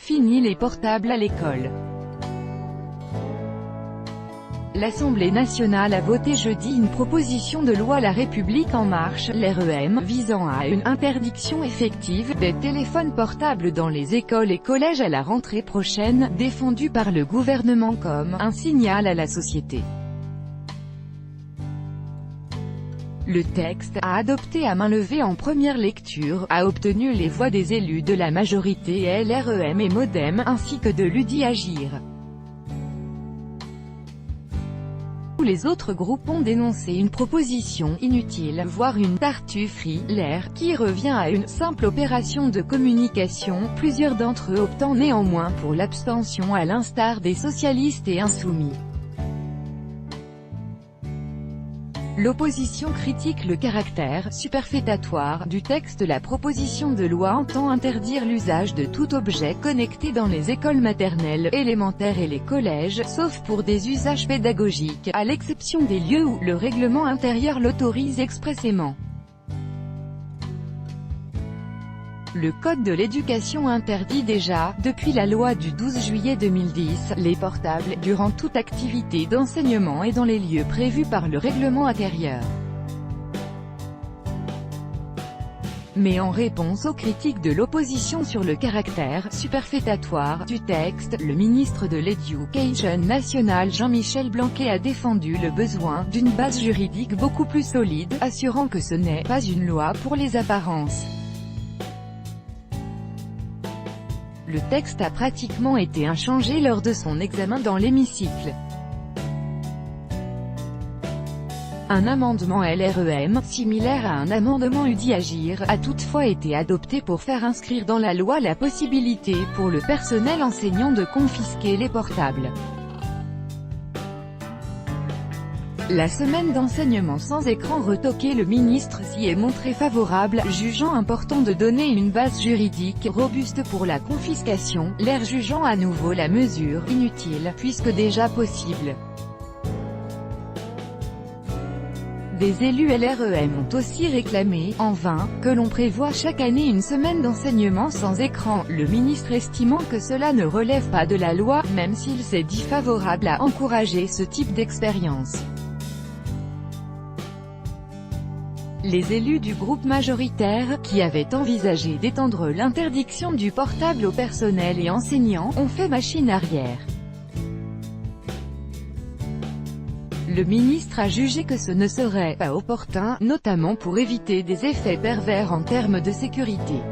Fini les portables à l'école. L'Assemblée nationale a voté jeudi une proposition de loi La République en marche, l'REM, visant à une interdiction effective des téléphones portables dans les écoles et collèges à la rentrée prochaine, défendue par le gouvernement comme un signal à la société. Le texte, adopté à main levée en première lecture, a obtenu les voix des élus de la majorité LREM et MODEM, ainsi que de l'UDI Agir. Tous les autres groupes ont dénoncé une proposition inutile, voire une tartufferie, l'air, qui revient à une simple opération de communication, plusieurs d'entre eux optant néanmoins pour l'abstention à l'instar des socialistes et insoumis. L'opposition critique le caractère superfétatoire du texte. La proposition de loi entend interdire l'usage de tout objet connecté dans les écoles maternelles, élémentaires et les collèges, sauf pour des usages pédagogiques, à l'exception des lieux où le règlement intérieur l'autorise expressément. Le Code de l'éducation interdit déjà, depuis la loi du 12 juillet 2010, les portables, durant toute activité d'enseignement et dans les lieux prévus par le règlement intérieur. Mais en réponse aux critiques de l'opposition sur le caractère superfétatoire du texte, le ministre de l'Éducation nationale Jean-Michel Blanquer a défendu le besoin d'une base juridique beaucoup plus solide, assurant que ce n'est pas une loi pour les apparences. Le texte a pratiquement été inchangé lors de son examen dans l'hémicycle. Un amendement LREM, similaire à un amendement UDI Agir, a toutefois été adopté pour faire inscrire dans la loi la possibilité pour le personnel enseignant de confisquer les portables. La semaine d'enseignement sans écran retoquée, le ministre s'y est montré favorable, jugeant important de donner une base juridique robuste pour la confiscation, l'air jugeant à nouveau la mesure inutile, puisque déjà possible. Des élus LREM ont aussi réclamé, en vain, que l'on prévoie chaque année une semaine d'enseignement sans écran, le ministre estimant que cela ne relève pas de la loi, même s'il s'est dit favorable à encourager ce type d'expérience. Les élus du groupe majoritaire, qui avaient envisagé d'étendre l'interdiction du portable au personnel et enseignants, ont fait machine arrière. Le ministre a jugé que ce ne serait pas opportun, notamment pour éviter des effets pervers en termes de sécurité.